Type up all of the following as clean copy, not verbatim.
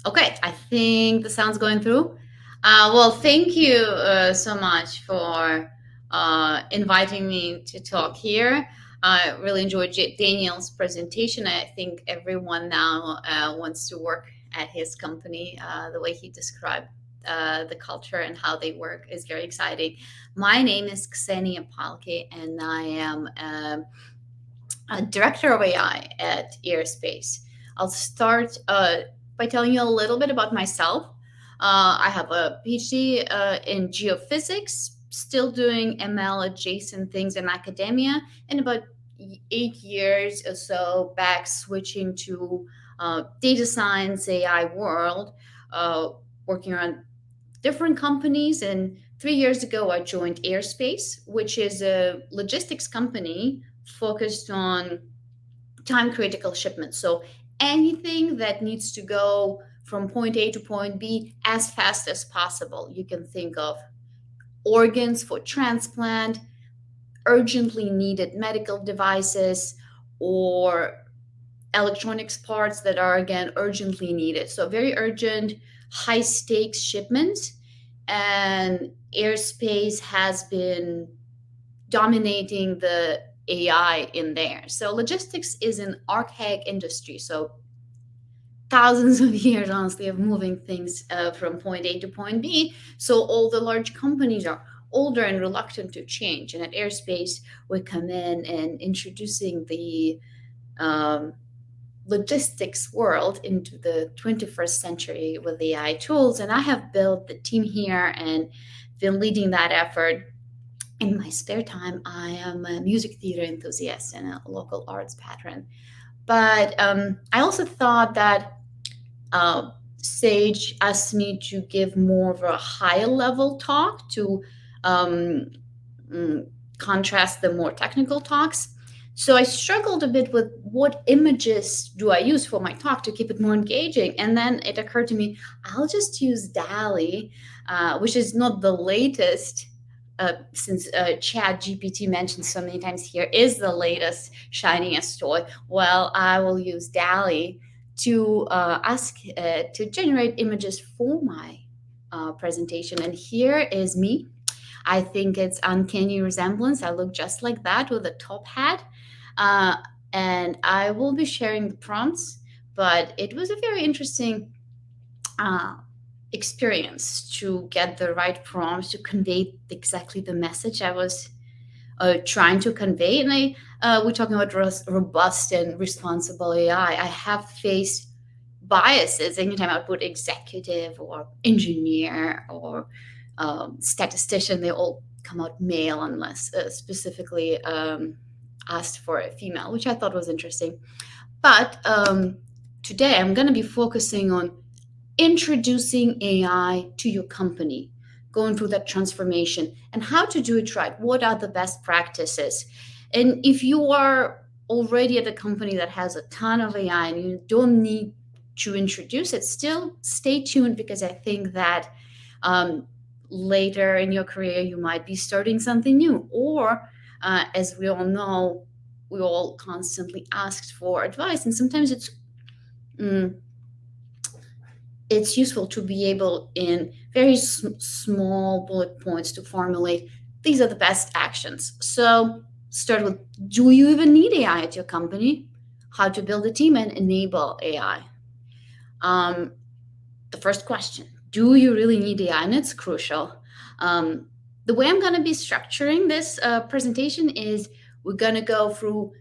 Okay, I think the sound's going through. Well, thank you so much for inviting me to talk here. I really enjoyed Daniel's presentation. I think everyone now wants to work at his company. The way he described the culture and how they work is very exciting. My name is Ksenia Palke, and I am a director of AI at Airspace. I'll start by telling you a little bit about myself. I have a PhD in geophysics, still doing ML adjacent things in academia, and about 8 years or so back switching to data science, AI world, uh, working on different companies. And 3 years ago, I joined Airspace, which is a logistics company focused on time critical shipments. So anything that needs to go from point A to point B as fast as possible. You can think of organs for transplant, urgently needed medical devices, or electronics parts that are again urgently needed. So very urgent, high stakes shipments. And Airspace has been dominating the AI in there. So logistics is an archaic industry. So thousands of years, honestly, of moving things from point A to point B. So all the large companies are older and reluctant to change. And at Airspace, we come in and introducing the um, logistics world into the 21st century with AI tools. And I have built the team here and been leading that effort. In my spare time, I am a music theater enthusiast and a local arts patron. But I also thought that Sage asked me to give more of a higher level talk to um, mm, contrast the more technical talks. So I struggled a bit with what images do I use for my talk to keep it more engaging. And then it occurred to me, I'll just use DALI, which is not the latest. Since Chat GPT mentioned so many times here is the latest shiniest toy. Well, I will use DALI to ask to generate images for my presentation. And here is me. I think it's uncanny resemblance. I look just like that with a top hat. Uh, and I will be sharing the prompts, but it was a very interesting uh, experience to get the right prompts to convey exactly the message I was trying to convey. And we're talking about robust and responsible AI. I have faced biases anytime I put executive or engineer or statistician. They all come out male unless specifically asked for a female, which I thought was interesting. But today I'm going to be focusing on introducing AI to your company, going through that transformation and how to do it right. What are the best practices? And if you are already at a company that has a ton of AI and you don't need to introduce it, still stay tuned because I think that um, later in your career you might be starting something new. Or, as we all know, we all constantly asked for advice, and sometimes mm, it's useful to be able in very small bullet points to formulate these are the best actions. So start with, do you even need AI at your company? How to build a team and enable AI. um, the first question, do you really need AI? And it's crucial. um, the way I'm going to be structuring this presentation is we're going to go through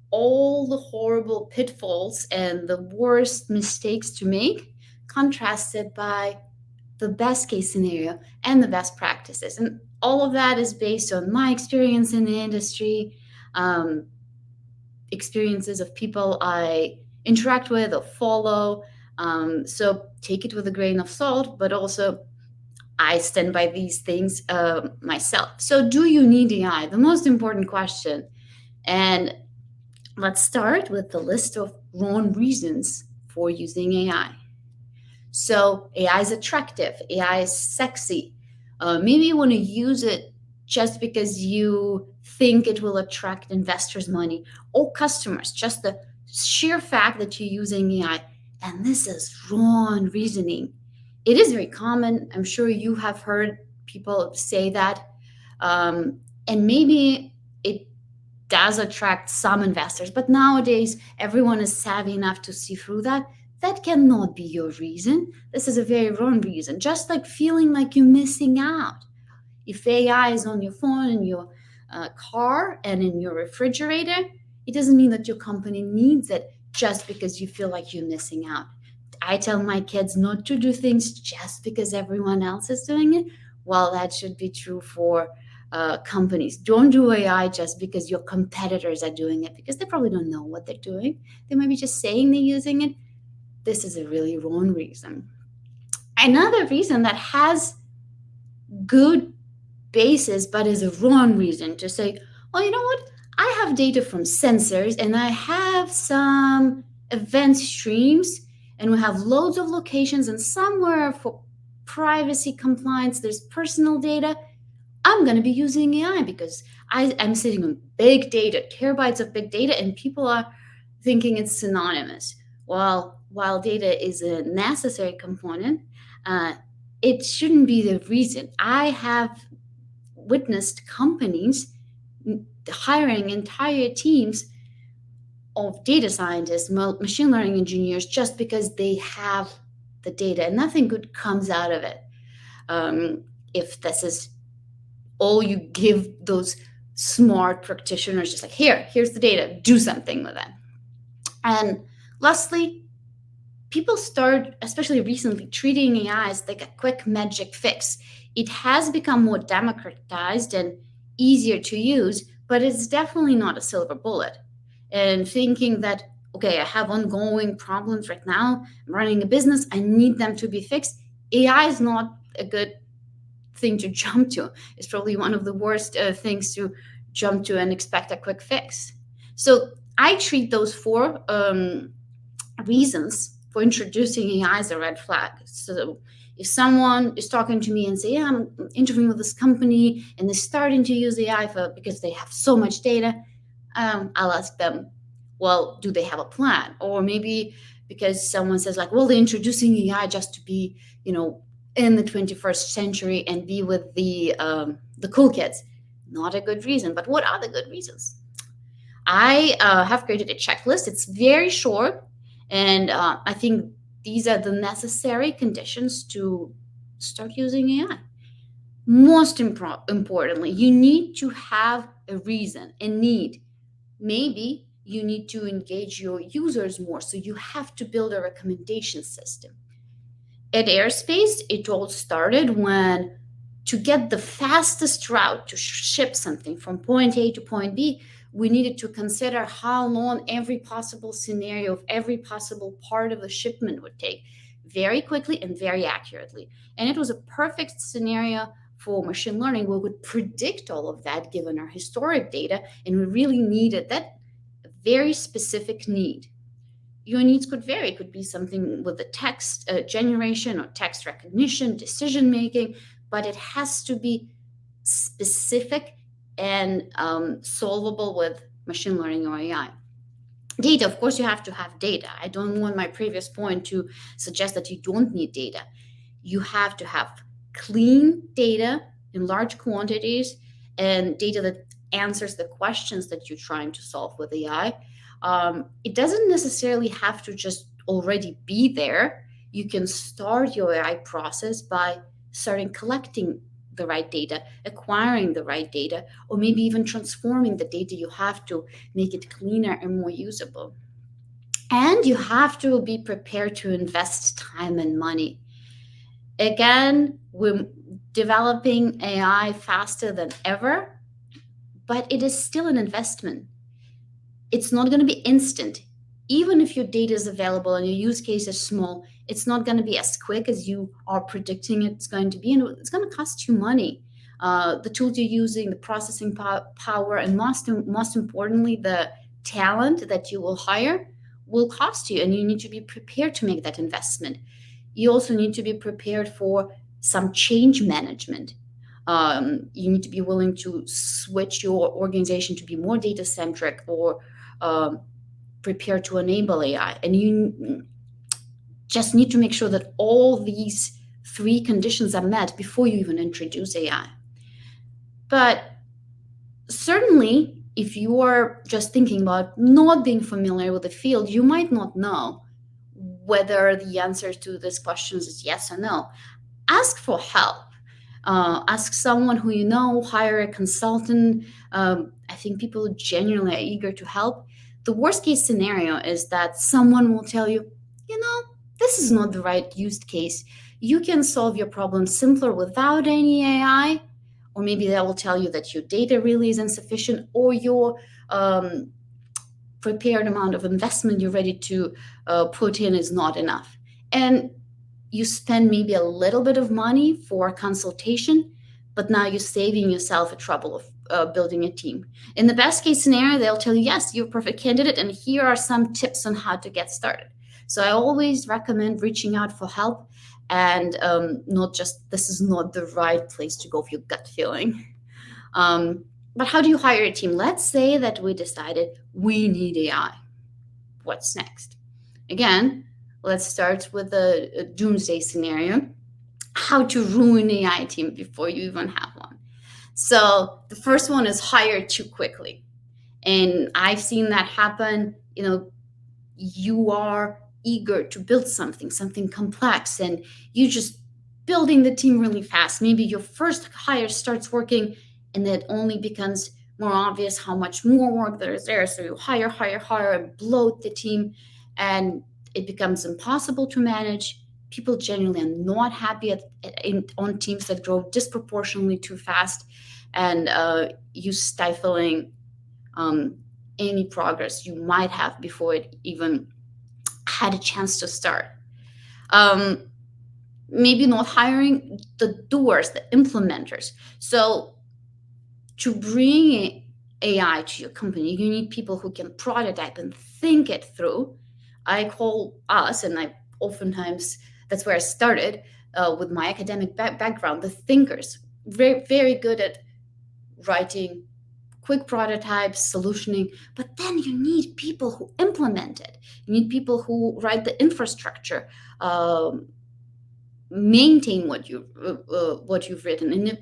all the horrible pitfalls and the worst mistakes to make, contrasted by the best case scenario and the best practices. And all of that is based on my experience in the industry, um, experiences of people I interact with or follow. So take it with a grain of salt, but also I stand by these things myself. So, do you need AI? The most important question. And let's start with the list of wrong reasons for using AI. So AI is attractive, AI is sexy. Maybe you want to use it just because you think it will attract investors' money or customers. Just the sheer fact that you're using AI And this is wrong reasoning. It is very common. I'm sure you have heard people say that. And maybe it does attract some investors, but nowadays everyone is savvy enough to see through that. That cannot be your reason. This is a very wrong reason. Just like feeling like you're missing out. If AI is on your phone, in your car, and in your refrigerator, it doesn't mean that your company needs it just because you feel like you're missing out. I tell my kids not to do things just because everyone else is doing it. Well, that should be true for companies. Don't do AI just because your competitors are doing it, because they probably don't know what they're doing. They might be just saying they're using it. This is a really wrong reason. Another reason that has good basis but is a wrong reason to say, well, you know what? I have data from sensors and I have some event streams and we have loads of locations, and somewhere for privacy compliance, there's personal data. I'm going to be using AI because I'm sitting on big data, terabytes of big data, and people are thinking it's synonymous. Well, while data is a necessary component, it shouldn't be the reason. I have witnessed companies hiring entire teams of data scientists, machine learning engineers, just because they have the data, and nothing good comes out of it. If this is all you give those smart practitioners, just like, here's the data, do something with it. And lastly, people start, especially recently, treating AI as like a quick magic fix. It has become more democratized and easier to use, but it's definitely not a silver bullet. And thinking that, okay, I have ongoing problems right now, I'm running a business, I need them to be fixed. AI is not a good thing to jump to. It's probably one of the worst things to jump to and expect a quick fix. So I treat those four reasons for introducing AI as a red flag. So if someone is talking to me and say, yeah, I'm interviewing with this company and they're starting to use AI because they have so much data, I'll ask them, well, do they have a plan? Or maybe because someone says like, well, they're introducing AI just to be, in the 21st century and be with the cool kids. Not a good reason. But what are the good reasons? I have created a checklist. It's very short, and I think these are the necessary conditions to start using AI. Most importantly, you need to have a reason, a need. Maybe you need to engage your users more, so you have to build a recommendation system. At Airspace, it all started when, to get the fastest route to ship something from point A to point B, we needed to consider how long every possible scenario of every possible part of the shipment would take, very quickly and very accurately. And it was a perfect scenario for machine learning. We would predict all of that given our historic data, and we really needed that very specific need. Your needs could vary. It could be something with the text generation or text recognition, decision making, but it has to be specific and solvable with machine learning or AI. Data, of course, you have to have data. I don't want my previous point to suggest that you don't need data. You have to have clean data in large quantities and data that answers the questions that you're trying to solve with AI. It doesn't necessarily have to just already be there. You can start your AI process by starting collecting the right data, acquiring the right data, or maybe even transforming the data you have to make it cleaner and more usable. And you have to be prepared to invest time and money. Again, we're developing AI faster than ever, but it is still an investment. It's not going to be instant. Even if your data is available and your use case is small, it's not going to be as quick as you are predicting it's going to be, and it's going to cost you money. The tools you're using, the processing power, and most importantly, the talent that you will hire will cost you, and you need to be prepared to make that investment. You also need to be prepared for some change management. You need to be willing to switch your organization to be more data centric, or prepare to enable AI. And just need to make sure that all these three conditions are met before you even introduce AI. But certainly, if you are just thinking about not being familiar with the field, you might not know whether the answer to these questions is yes or no. Ask for help. Ask someone who you know, hire a consultant. I think people genuinely are eager to help. The worst case scenario is that someone will tell you, this is not the right use case. You can solve your problem simpler without any AI. Or maybe they will tell you that your data really is insufficient, or your prepared amount of investment you're ready to put in is not enough. And you spend maybe a little bit of money for a consultation, but now you're saving yourself the trouble of building a team. In the best case scenario, they'll tell you, yes, you're a perfect candidate, and here are some tips on how to get started. So I always recommend reaching out for help, and not just, this is not the right place to go with your gut feeling. But how do you hire a team? Let's say that we decided we need AI. What's next? Again, let's start with a doomsday scenario. How to ruin AI team before you even have one. So the first one is hire too quickly. And I've seen that happen. You are eager to build something complex, and you just building the team really fast. Maybe your first hire starts working, and it only becomes more obvious how much more work there is there. So you hire, and bloat the team, and it becomes impossible to manage. People generally are not happy on teams that grow disproportionately too fast, and you stifling any progress you might have before it even had a chance to start. Maybe not hiring the doers, the implementers. So to bring AI to your company, you need people who can prototype and think it through. I call us, and I oftentimes, that's where I started with my academic background, the thinkers. Very, very good at writing quick prototypes, solutioning, but then you need people who implement it. You need people who write the infrastructure, maintain what you've written. And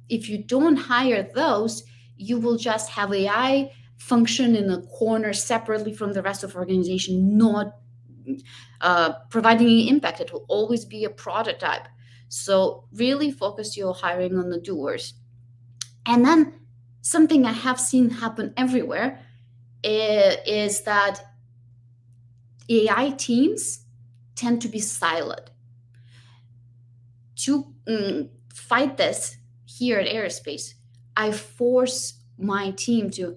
if you don't hire those, you will just have AI function in a corner separately from the rest of the organization, not providing any impact. It will always be a prototype. So really focus your hiring on the doers. And then something I have seen happen everywhere is that AI teams tend to be siloed. To fight this here at Airspace, I force my team to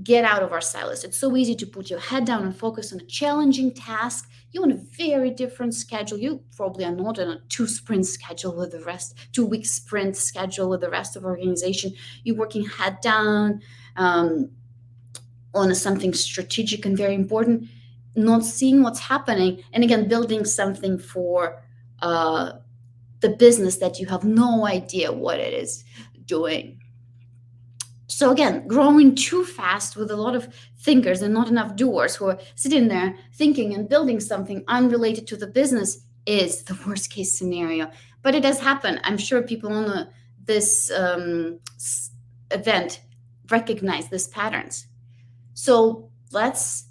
get out of our silos. It's so easy to put your head down and focus on a challenging task. You're on a very different schedule. You probably are not on a 2-sprint schedule with the rest, 2-week sprint schedule with the rest of the organization. You're working head down on something strategic and very important, not seeing what's happening. And again, building something for the business that you have no idea what it is doing. So again, growing too fast with a lot of thinkers and not enough doers who are sitting there thinking and building something unrelated to the business is the worst case scenario. But it does happen. I'm sure people on this event recognize these patterns. So let's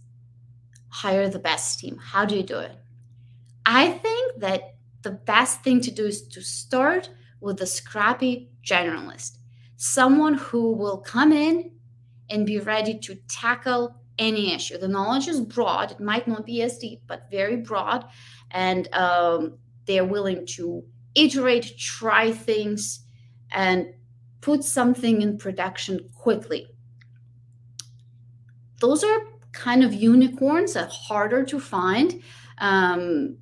hire the best team. How do you do it? I think that the best thing to do is to start with a scrappy generalist. Someone who will come in and be ready to tackle any issue. The knowledge is broad. It might not be as deep, but very broad. And they're willing to iterate, try things, and put something in production quickly. Those are kind of unicorns that are harder to find and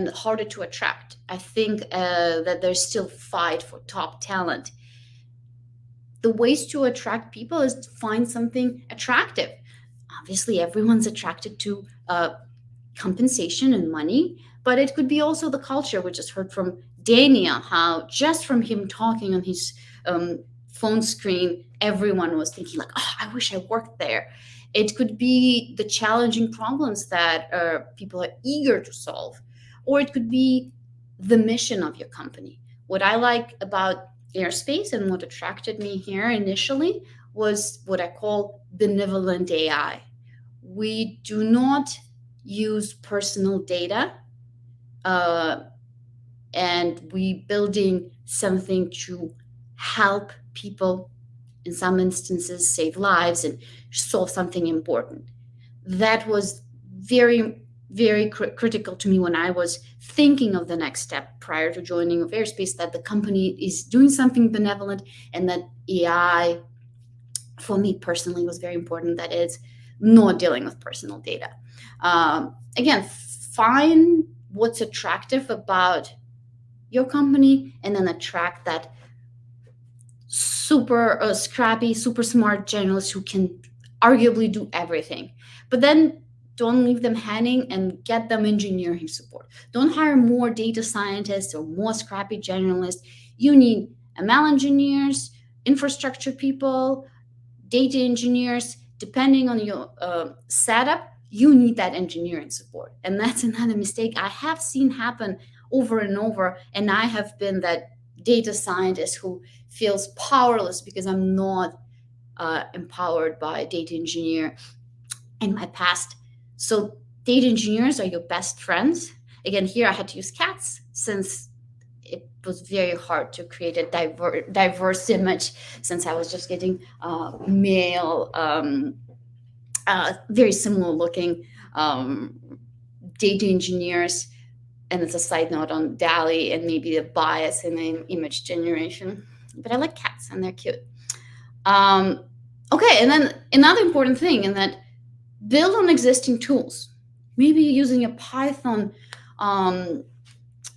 harder to attract. I think that there's still fight for top talent. The ways to attract people is to find something attractive. Obviously, everyone's attracted to compensation and money, but it could be also the culture. We just heard from Daniel how just from him talking on his phone screen, everyone was thinking like, oh, I wish I worked there. It could be the challenging problems that people are eager to solve, or it could be the mission of your company. What I like about Airspace and what attracted me here initially was what I call benevolent AI. We do not use personal data, uh, and we building something to help people, in some instances save lives and solve something important. That was very critical to me when I was thinking of the next step prior to joining of Airspace, that the company is doing something benevolent, and that AI, for me personally, was very important, that it's not dealing with personal data. Again, find what's attractive about your company and then attract that super scrappy, super smart generalist who can arguably do everything. But then don't leave them hanging, and get them engineering support. Don't hire more data scientists or more scrappy generalists. You need ML engineers, infrastructure people, data engineers. Depending on your setup, you need that engineering support. And that's another mistake I have seen happen over and over. And I have been that data scientist who feels powerless because I'm not empowered by a data engineer in my past. So data engineers are your best friends. Again, here I had to use cats since it was very hard to create a diverse image, since I was just getting male, very similar looking data engineers. And it's a side note on DALI and maybe the bias in image generation. But I like cats and they're cute. Okay, and then another important thing, in that build on existing tools. Maybe using a Python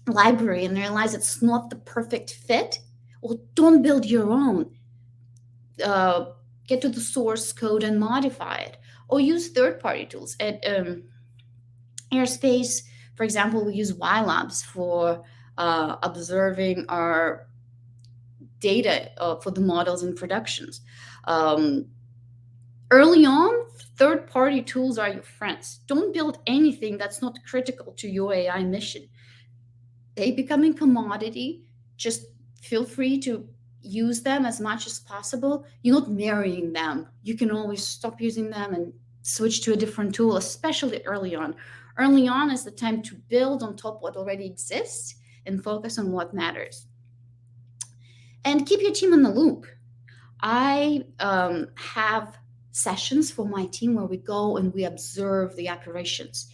library and realize it's not the perfect fit. Well, don't build your own. Get to the source code and modify it, or use third-party tools. At Airspace, for example, we use YLabs for observing our data for the models in productions. Early on, third-party tools are your friends. Don't build anything that's not critical to your AI mission. They becoming commodity. Just feel free to use them as much as possible. You're not marrying them. You can always stop using them and switch to a different tool, especially early on. Early on is the time to build on top what already exists and focus on what matters. And keep your team in the loop. I have sessions for my team where we go and we observe the operations.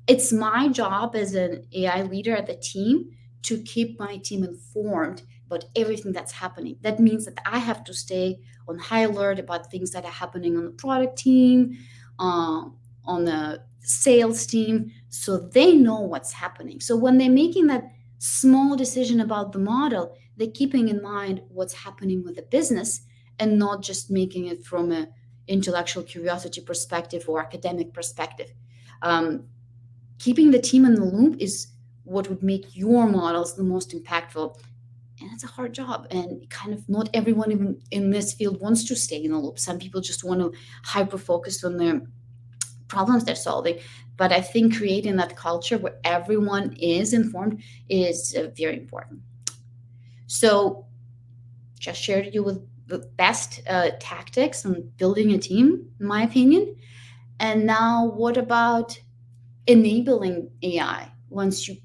It's my job as an AI leader at the team to keep my team informed about everything that's happening. That means that I have to stay on high alert about things that are happening on the product team, on the sales team, so they know what's happening. So when they're making that small decision about the model, they're keeping in mind what's happening with the business and not just making it from an intellectual curiosity perspective or academic perspective. Keeping the team in the loop is what would make your models the most impactful. And it's a hard job. And kind of not everyone even in this field wants to stay in the loop. Some people just want to hyper focus on their problems they're solving. But I think creating that culture where everyone is informed is very important. So just shared you with the best tactics on building a team, in my opinion. And now what about enabling AI? Once you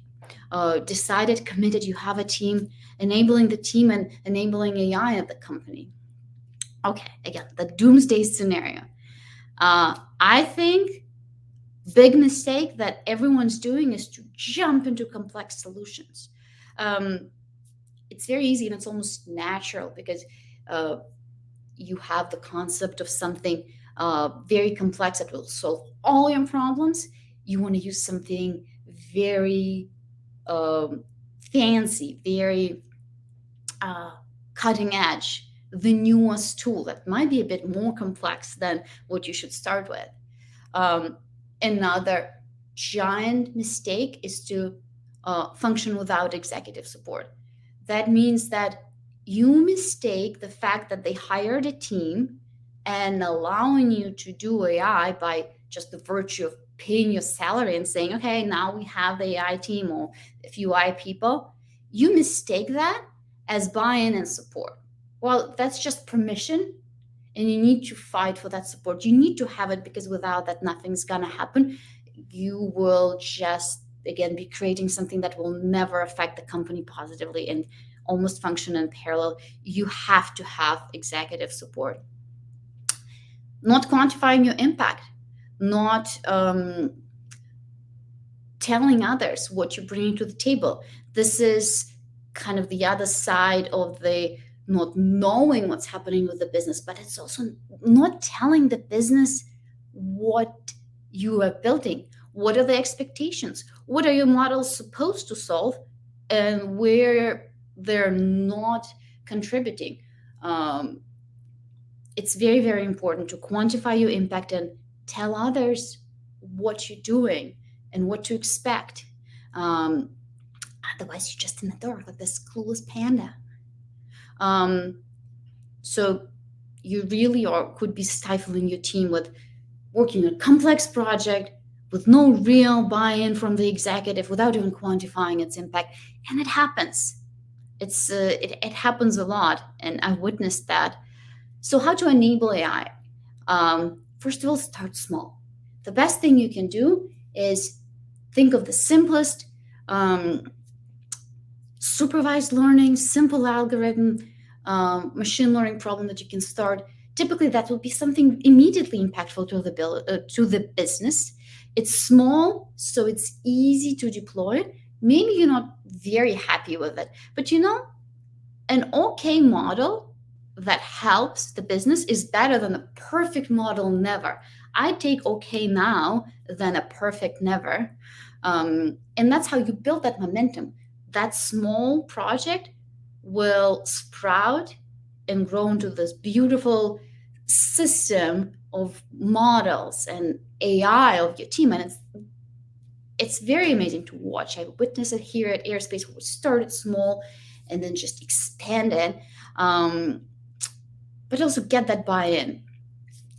decided, committed, you have a team, enabling the team and enabling AI at the company. Okay, again, the doomsday scenario. I think big mistake that everyone's doing is to jump into complex solutions. It's very easy and it's almost natural because you have the concept of something very complex that will solve all your problems. You want to use something very fancy, very cutting edge, the newest tool that might be a bit more complex than what you should start with. Another giant mistake is to function without executive support. That means that you mistake the fact that they hired a team and allowing you to do AI by just the virtue of paying your salary and saying, okay, now we have the AI team or a few AI people, you mistake that as buy-in and support. Well, that's just permission, and you need to fight for that support. You need to have it, because without that, nothing's gonna happen. You will just, again, be creating something that will never affect the company positively and almost function in parallel. You have to have executive support. Not quantifying your impact, not telling others what you're bringing to the table. This is kind of the other side of the not knowing what's happening with the business, but it's also not telling the business what you are building. What are the expectations? What are your models supposed to solve, and where they're not contributing? It's very, very important to quantify your impact and tell others what you're doing and what to expect. Otherwise, you're just in the dark like this clueless panda. So you really could be stifling your team with working on a complex project with no real buy-in from the executive without even quantifying its impact. And it happens. It happens a lot, and I witnessed that. So how to enable AI? First of all, start small. The best thing you can do is think of the simplest supervised learning, simple algorithm, machine learning problem that you can start. Typically, that will be something immediately impactful to the business. It's small, so it's easy to deploy. Maybe you're not very happy with it, but an okay model that helps the business is better than a perfect model never. I take okay now than a perfect never. And that's how you build that momentum. That small project will sprout and grow into this beautiful system of models and AI of your team. And it's very amazing to watch. I witnessed it here at Airspace, where we started small and then just expanded, but also get that buy-in.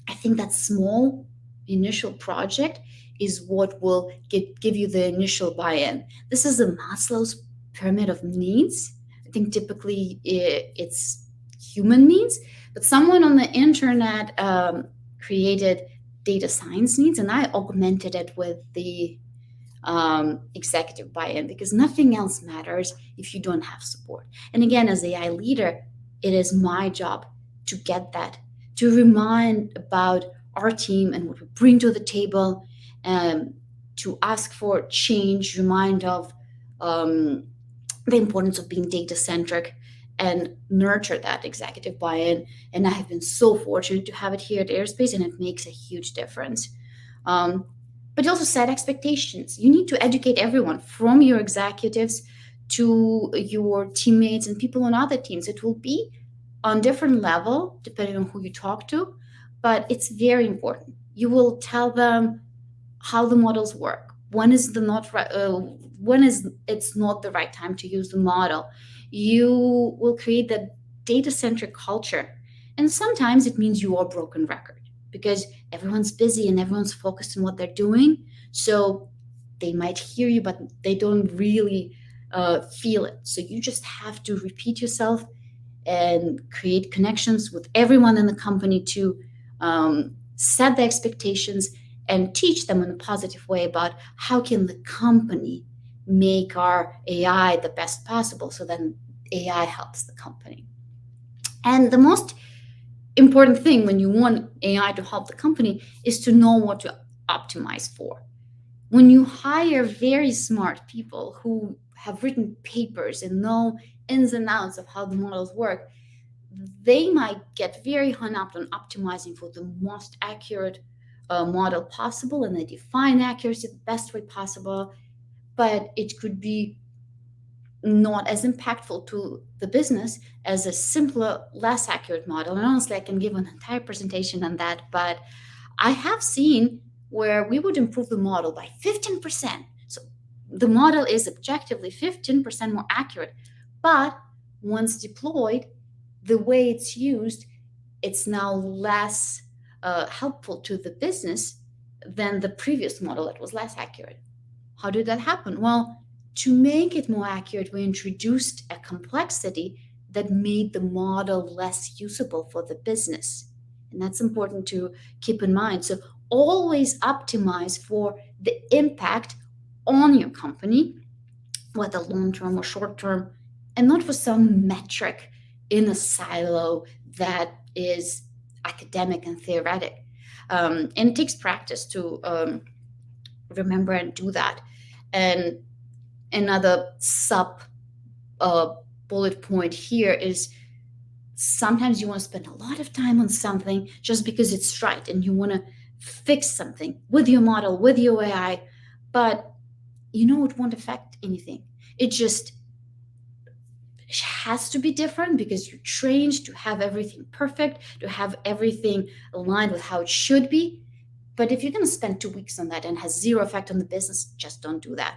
I think that small initial project is what will give you the initial buy-in. This is a Maslow's pyramid of needs. I think typically it's human needs, but someone on the internet created data science needs, and I augmented it with the executive buy-in, because nothing else matters if you don't have support. And again, as AI leader, it is my job to get that, to remind about our team and what we bring to the table, to ask for change, remind of the importance of being data-centric, and nurture that executive buy-in. And I have been so fortunate to have it here at Airspace, and it makes a huge difference. But also set expectations. You need to educate everyone, from your executives to your teammates and people on other teams. It will be on different level depending on who you talk to, but it's very important. You will tell them how the models work. When is it's not the right time to use the model. You will create that data-centric culture, and sometimes it means you are broken record, because everyone's busy and everyone's focused on what they're doing. So they might hear you, but they don't really feel it. So you just have to repeat yourself and create connections with everyone in the company to set the expectations and teach them in a positive way about how can the company make our AI the best possible, so then AI helps the company. And the most important thing when you want AI to help the company is to know what to optimize for. When you hire very smart people who have written papers and know ins and outs of how the models work, they might get very hung up on optimizing for the most accurate model possible, and they define accuracy the best way possible, but it could be not as impactful to the business as a simpler, less accurate model. And honestly, I can give an entire presentation on that, but I have seen where we would improve the model by 15%. So the model is objectively 15% more accurate, but once deployed, the way it's used it's now less helpful to the business than the previous model that was less accurate. How did that happen? Well, to make it more accurate, we introduced a complexity that made the model less usable for the business. And that's important to keep in mind. So always optimize for the impact on your company, whether long term or short term, and not for some metric in a silo that is academic and theoretic. And it takes practice to remember and do that. And another sub bullet point here is sometimes you want to spend a lot of time on something just because it's right and you want to fix something with your model, with your AI, but it won't affect anything. It just has to be different because you're trained to have everything perfect, to have everything aligned with how it should be. But if you're going to spend 2 weeks on that and has zero effect on the business, just don't do that.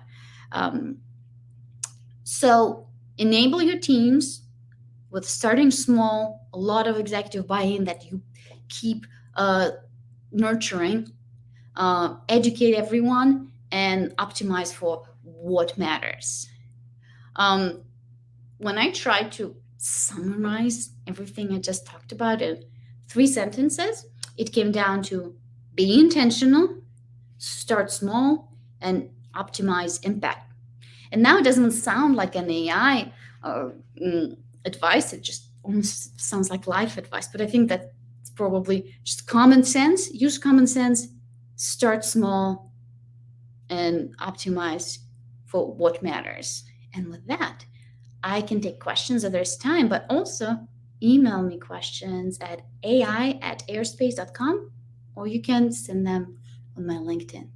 So enable your teams with starting small, a lot of executive buy-in that you keep nurturing, educate everyone, and optimize for what matters. When I try to summarize everything I just talked about in 3 sentences, it came down to be intentional, start small, and optimize impact. And now it doesn't sound like an AI advice. It just almost sounds like life advice. But I think that's probably just common sense. Use common sense, start small, and optimize for what matters. And with that, I can take questions if there's time, but also email me questions at ai@airspace.com, or you can send them on my LinkedIn.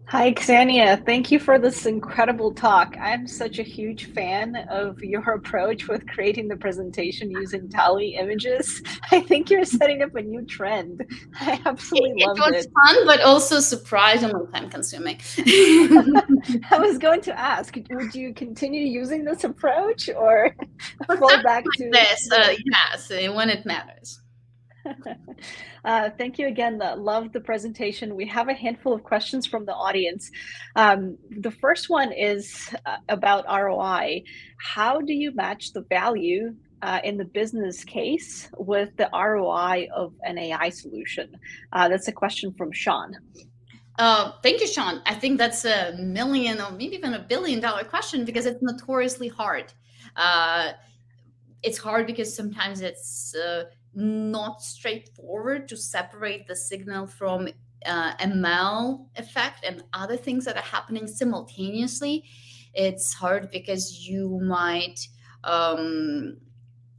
Hi, Ksenia. Thank you for this incredible talk. I'm such a huge fan of your approach with creating the presentation using Tally images. I think you're setting up a new trend. I absolutely loved it. It was fun, but also surprisingly time-consuming. I was going to ask, would you continue using this approach or fall back to this? Yes, when it matters. Thank you again. Love the presentation. We have a handful of questions from the audience. The first one is about ROI. How do you match the value in the business case with the ROI of an AI solution? That's a question from Sean. Thank you, Sean. I think that's $1 million or maybe even $1 billion question because it's notoriously hard. It's hard because sometimes it's not straightforward to separate the signal from ML effect and other things that are happening simultaneously. It's hard because you might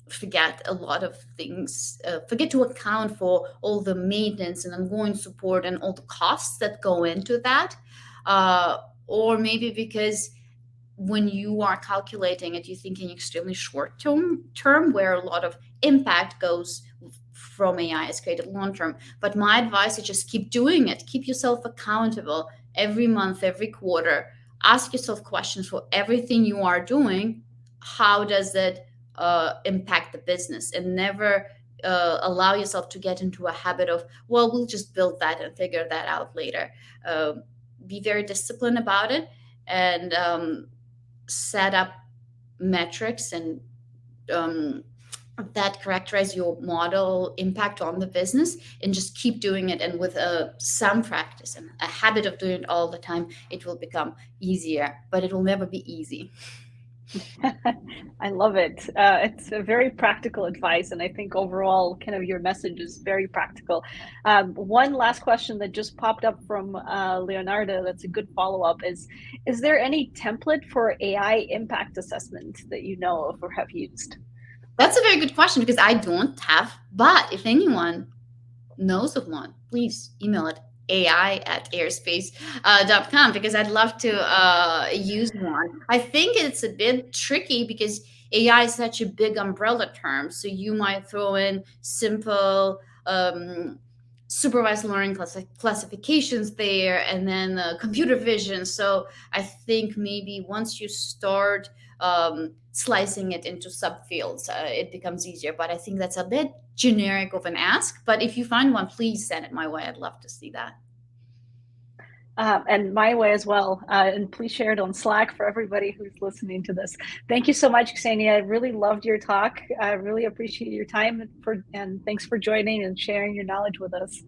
forget a lot of things, forget to account for all the maintenance and ongoing support and all the costs that go into that. Or maybe because when you are calculating it, you're thinking extremely short term, where a lot of impact goes from AI is created long term. But my advice is just keep doing it. Keep yourself accountable every month, every quarter. Ask yourself questions for everything you are doing. How does it impact the business? And never allow yourself to get into a habit of, well, we'll just build that and figure that out later. Be very disciplined about it and set up metrics and that characterize your model impact on the business, and just keep doing it. And with some practice and a habit of doing it all the time, it will become easier, but it will never be easy. I love it. It's a very practical advice, and I think overall, kind of your message is very practical. One last question that just popped up from Leonardo, that's a good follow-up, is there any template for AI impact assessment that you know of or have used? That's a very good question because I don't have, but if anyone knows of one, please email it ai@airspace.com because I'd love to use one. I think it's a bit tricky because AI is such a big umbrella term. So you might throw in simple supervised learning classifications there, and then computer vision. So I think maybe once you start slicing it into subfields, it becomes easier. But I think that's a bit generic of an ask. But if you find one, please send it my way. I'd love to see that. And my way as well. And please share it on Slack for everybody who's listening to this. Thank you so much, Ksenia. I really loved your talk. I really appreciate your time and thanks for joining and sharing your knowledge with us.